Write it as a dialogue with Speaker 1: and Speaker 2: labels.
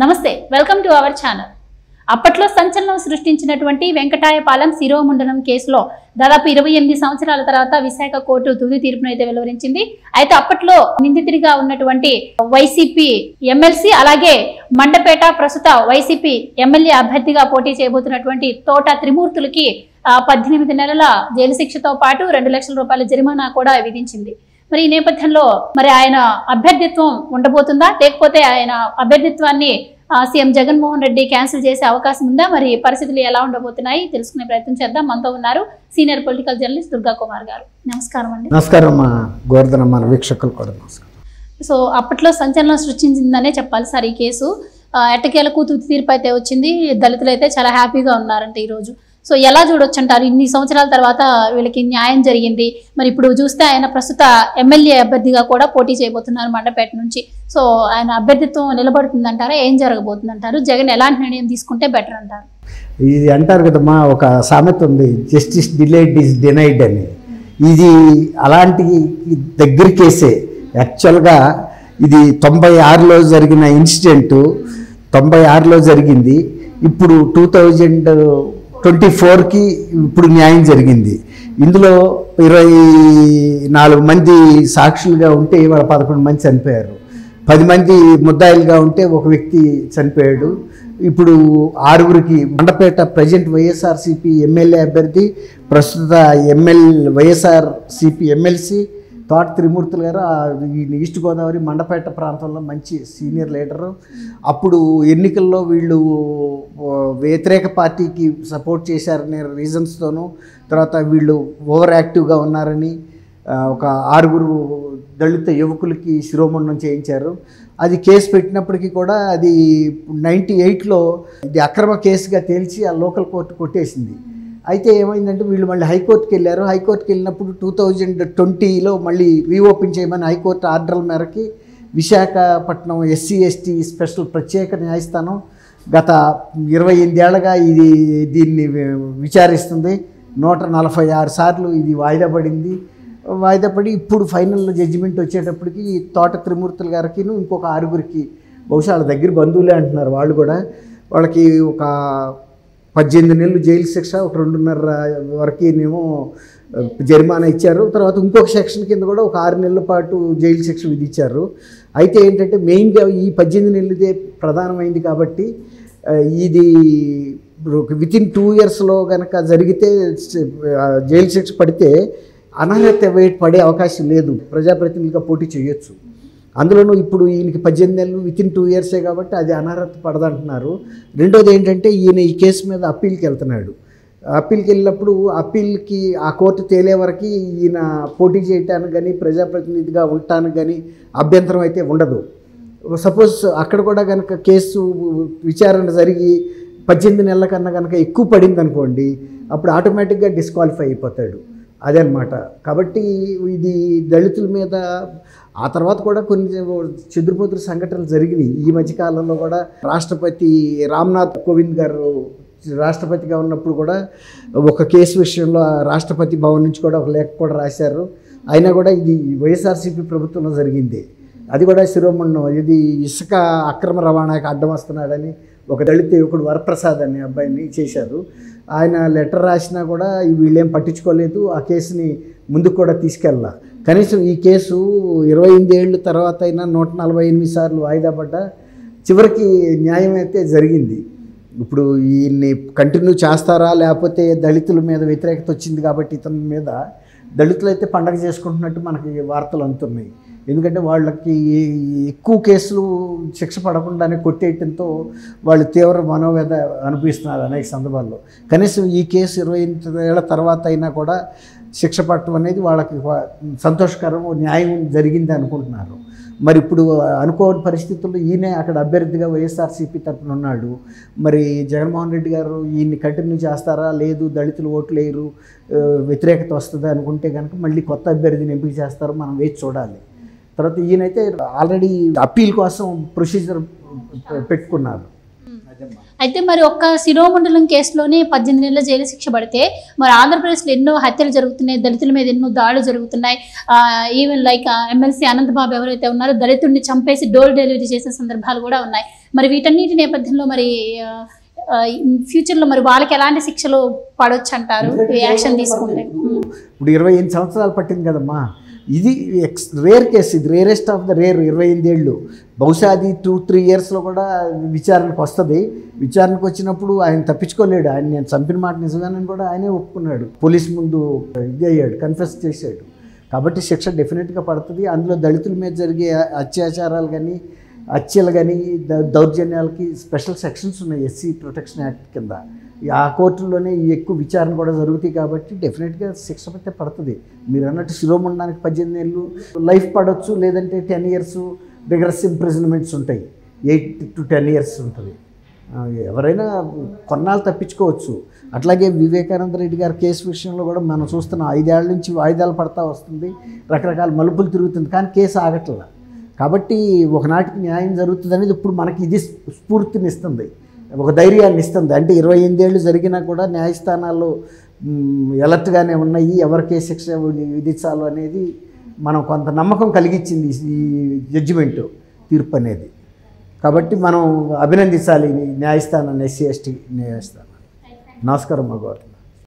Speaker 1: నమస్తే welcome to our channel. అప్పట్లో సంచలనం సృష్టించినటువంటి వెంకటాయపాలెం శిరోముండనం కేసులో దాదాపు 28 సంవత్సరాల తర్వాత విశాఖ కోర్టు తుది తీర్పును అయితే వెలువరించింది. అయితే అప్పట్లో నిందితుడిగా ఉన్నటువంటి వైసీపీ ఎమ్మెల్సీ అలాగే మండపేట ప్రస్తుత వైసీపీ ఎమ్మెల్యే అభ్యర్థిగా పోటీ చేయబోతున్నటువంటి తోట త్రిమూర్తులకి 18 నెలల జైలు శిక్షతో పాటు 2 లక్షల రూపాయల జరిమానా కూడా విధించింది. మరి ఈ నేపథ్యంలో మరి ఆయన అభ్యర్థిత్వం ఉండబోతుందా, లేకపోతే ఆయన అభ్యర్థిత్వాన్ని సీఎం జగన్మోహన్ రెడ్డి క్యాన్సిల్ చేసే అవకాశం ఉందా? మరి పరిస్థితులు ఎలా ఉండబోతున్నాయి తెలుసుకునే ప్రయత్నం చేద్దాం. మనతో ఉన్నారు senior political journalist Durga Kumar గారు. నమస్కారం అండి.
Speaker 2: నమస్కారం గోవర్ధన్ అమ్మ, వీక్షకులు కూడా నమస్కారం.
Speaker 1: సో అప్పట్లో సంచలనం సృష్టించిందనే చెప్పాలి సార్ ఈ కేసు. ఎట్టకేలకు తుది తీర్పు అయితే వచ్చింది. దళితులు అయితే చాలా హ్యాపీగా ఉన్నారంటే ఈరోజు. సో ఎలా చూడొచ్చు అంటారు? ఇన్ని సంవత్సరాల తర్వాత వీళ్ళకి న్యాయం జరిగింది. మరి ఇప్పుడు చూస్తే ఆయన ప్రస్తుత ఎమ్మెల్యే అభ్యర్థిగా కూడా పోటీ చేయబోతున్నారు మండపేట నుంచి. సో ఆయన అభ్యర్థిత్వం నిలబడుతుందంటారా? ఏం జరగబోతుందంటారు? జగన్ ఎలాంటి నిర్ణయం తీసుకుంటే బెటర్ అంటారు?
Speaker 2: ఇది అంటారు కదమ్మా, ఒక సామెత ఉంది, జస్టిస్ డిలేడ్ ఈజ్ డినైడ్ అని. ఇది అలాంటి దగ్గర కేసే. యాక్చువల్గా ఇది 96లో జరిగిన ఇన్సిడెంట్ 96లో జరిగింది. ఇప్పుడు 2024కి ఇప్పుడు న్యాయం జరిగింది. ఇందులో 24 మంది సాక్షులుగా ఉంటే ఇవాళ 11 మంది చనిపోయారు. 10 మంది ముద్దాయిలుగా ఉంటే ఒక వ్యక్తి చనిపోయాడు. ఇప్పుడు 6గురికి మండపేట ప్రజెంట్ వైఎస్ఆర్సీపీ ఎమ్మెల్యే అభ్యర్థి, ప్రస్తుత వైఎస్ఆర్సీపీ ఎమ్మెల్సీ తోట త్రిమూర్తులు గారు ఈస్ట్ గోదావరి మండపేట ప్రాంతంలో మంచి సీనియర్ లీడరు. అప్పుడు ఎన్నికల్లో వీళ్ళు వ్యతిరేక పార్టీకి సపోర్ట్ చేశారనే రీజన్స్తోనూ, తర్వాత వీళ్ళు ఓవర్ యాక్టివ్గా ఉన్నారని ఒక 6గురు దళిత యువకులకి శిరోముండనం చేయించారు. అది కేసు పెట్టినప్పటికీ కూడా అది 98లో ఇది అక్రమ కేసుగా తేల్చి ఆ లోకల్ కోర్టు కొట్టేసింది. అయితే ఏమైందంటే వీళ్ళు మళ్ళీ హైకోర్టుకి వెళ్ళారు. హైకోర్టుకి వెళ్ళినప్పుడు 2020లో మళ్ళీ రీఓపెన్ చేయమని హైకోర్టు ఆర్డర్ల మేరకి విశాఖపట్నం SC/ST స్పెషల్ ప్రత్యేక న్యాయస్థానం గత 28 ఏళ్లుగా దీన్ని విచారిస్తుంది. 146 సార్లు ఇది వాయిదా పడి ఇప్పుడు ఫైనల్ జడ్జిమెంట్ వచ్చేటప్పటికి తోట త్రిమూర్తుల గారికి ఇంకొక 6గురికి, బహుశా వాళ్ళ దగ్గర బంధువులే అంటున్నారు వాళ్ళు కూడా, వాళ్ళకి ఒక 18 నెలలు జైలు శిక్ష, ఒక 2.5 వరకేమో జరిమానా ఇచ్చారు. తర్వాత ఇంకొక సెక్షన్ కింద కూడా ఒక 6 నెలల పాటు జైలు శిక్ష విధించారు. అయితే ఏంటంటే మెయిన్గా ఈ 18 నెలలదే ప్రధానమైంది కాబట్టి ఇది వితిన్ 2 ఇయర్స్లో కనుక జరిగితే జైలు శిక్ష పడితే అనర్హత పడే అవకాశం లేదు, ప్రజాప్రతినిధిగా పోటీ చేయొచ్చు. అందులోనూ ఇప్పుడు ఈయనకి 18 నెలలు వితిన్ 2 ఇయర్సే కాబట్టి అది అనర్హత పడదంటున్నారు. రెండోది ఏంటంటే ఈయన ఈ కేసు మీద అప్పీల్కి వెళ్తున్నాడు. అప్పీల్కి వెళ్ళినప్పుడు అప్పీల్కి ఆ కోర్టు తేలే వరకు ఈయన పోటీ చేయటానికి కానీ ప్రజాప్రతినిధిగా ఉండటానికి కానీ అభ్యంతరం అయితే ఉండదు. సపోజ్ అక్కడ కూడా కనుక కేసు విచారణ జరిగి 18 నెలల కన్నా కనుక ఎక్కువ పడింది అనుకోండి, అప్పుడు ఆటోమేటిక్గా డిస్క్వాలిఫై అయిపోతాడు. అదనమాట. కాబట్టి ఇది దళితుల మీద ఆ తర్వాత కూడా కొన్ని చెదురుపోతుల సంఘటనలు జరిగినాయి. ఈ మధ్యకాలంలో కూడా రాష్ట్రపతి రామ్నాథ్ కోవింద్ గారు రాష్ట్రపతిగా ఉన్నప్పుడు కూడా ఒక కేసు విషయంలో రాష్ట్రపతి భవన్ నుంచి కూడా ఒక లేఖ కూడా రాశారు. అయినా కూడా ఇది వైఎస్ఆర్సీపీ ప్రభుత్వంలో జరిగింది. అది కూడా శిరోముండనం. ఇది ఇసుక అక్రమ రవాణాకి అడ్డం వస్తున్నాడని ఒక దళిత యువకుడు వరప్రసాద్ అనే అబ్బాయిని చేశారు. ఆయన లెటర్ రాసినా కూడా వీళ్ళేం పట్టించుకోలేదు. ఆ కేసుని ముందుకు కూడా తీసుకెళ్ళా. కనీసం ఈ కేసు 28 ఏళ్ళ తర్వాత అయినా 148 సార్లు వాయిదా పడ్డా చివరికి న్యాయం అయితే జరిగింది. ఇప్పుడు ఈయన్ని కంటిన్యూ చేస్తారా, లేకపోతే దళితుల మీద వ్యతిరేకత వచ్చింది కాబట్టి ఇతని మీద దళితులు అయితే పండగ చేసుకుంటున్నట్టు మనకి వార్తలు అందుతున్నాయి. ఎందుకంటే వాళ్ళకి ఎక్కువ కేసులు శిక్ష పడకుండానే కొట్టేయటంతో వాళ్ళు తీవ్ర మనోవేద అనుభవిస్తున్నారు అనేక సందర్భాల్లో. కనీసం ఈ కేసు 28 ఏళ్ల తర్వాత అయినా కూడా శిక్ష పడటం అనేది వాళ్ళకి సంతోషకరం, న్యాయం జరిగింది అనుకుంటున్నారు. మరి ఇప్పుడు అనుకోని పరిస్థితుల్లో ఈయనే అక్కడ అభ్యర్థిగా వైఎస్ఆర్సీపీ తరఫున ఉన్నాడు. మరి జగన్మోహన్ రెడ్డి గారు ఈయన్ని కంటిన్యూ చేస్తారా, లేదు దళితులు ఓట్లు వేయరు, వ్యతిరేకత వస్తుంది అనుకుంటే కనుక మళ్ళీ కొత్త అభ్యర్థిని ఎంపిక చేస్తారో మనం వేచి చూడాలి. తర్వాత ఈయనైతే ఆల్రెడీ అప్పీల్ కోసం ప్రొసీజర్ పెట్టుకున్నారు.
Speaker 1: అయితే మరి ఒక్క శిరోమండలం కేసులోనే 18 నెలల జైలు శిక్ష పడితే మరి ఆంధ్రప్రదేశ్లో ఎన్నో హత్యలు జరుగుతున్నాయి, దళితుల మీద ఎన్నో దాడులు జరుగుతున్నాయి. ఈవెన్ లైక్ ఎమ్మెల్సీ అనంతబాబు ఎవరైతే ఉన్నారో దళితుడిని చంపేసి డోర్ డెలివరీ చేసిన సందర్భాలు కూడా ఉన్నాయి. మరి వీటన్నిటి నేపథ్యంలో మరి ఫ్యూచర్లో మరి వాళ్ళకి ఎలాంటి శిక్షలు పడవచ్చు అంటారు యాక్షన్ తీసుకుంటే?
Speaker 2: ఇప్పుడు 28 సంవత్సరాలు పట్టింది కదమ్మా, ఇది రేర్ కేసు, ఇది రేరెస్ట్ ఆఫ్ ద రేర్. 28 ఏళ్ళు, బహుశా అది 2-3 ఇయర్స్లో కూడా విచారణకు వస్తుంది. విచారణకు వచ్చినప్పుడు ఆయన తప్పించుకోలేడు. ఆయన నేను చంపిన మాట నిజంగానని కూడా ఆయనే ఒప్పుకున్నాడు, పోలీస్ ముందు ఇది అయ్యాడు, కన్ఫెస్ చేశాడు. కాబట్టి శిక్ష డెఫినెట్గా పడుతుంది. అందులో దళితుల మీద జరిగే అత్యాచారాలు కానీ హత్యలు కానీ దౌర్జన్యాలకి స్పెషల్ సెక్షన్స్ ఉన్నాయి ఎస్సీ ప్రొటెక్షన్ యాక్ట్ కింద. ఆ కోర్టుల్లోనే ఎక్కువ విచారణ కూడా జరుగుతాయి. కాబట్టి డెఫినెట్గా శిక్ష పట్టే పడుతుంది. మీరు అన్నట్టు శిరోమండనానికి 18 ఏళ్ళు లైఫ్ పడవచ్చు, లేదంటే 10 ఇయర్స్ రిగరస్ ఇంప్రిజన్మెంట్స్ ఉంటాయి. 8 to 10 ఇయర్స్ ఉంటుంది. ఎవరైనా కొన్నాళ్ళు తప్పించుకోవచ్చు. అట్లాగే వివేకానంద రెడ్డి గారి కేసు విషయంలో కూడా మనం చూస్తున్నాం, 5 ఏళ్ల నుంచి వాయిదాలు పడతా వస్తుంది, రకరకాల మలుపులు తిరుగుతుంది, కానీ కేసు ఆగట్లేదు. కాబట్టి ఒకనాటికి న్యాయం జరుగుతుంది అనేది ఇప్పుడు మనకి ఇది స్ఫూర్తినిస్తుంది, ఒక ధైర్యాన్ని ఇస్తుంది. అంటే 28 ఏళ్ళు జరిగినా కూడా న్యాయస్థానాల్లో ఎలర్ట్గానే ఉన్నాయి, ఎవరికే శిక్ష విధించాలో అనేది మనం కొంత నమ్మకం కలిగించింది ఈ జడ్జిమెంటు, తీర్పు అనేది. కాబట్టి మనం అభినందించాలి న్యాయస్థానాన్ని, ఎస్సీ ఎస్టీ న్యాయస్థానం. నమస్కారం మగవారు.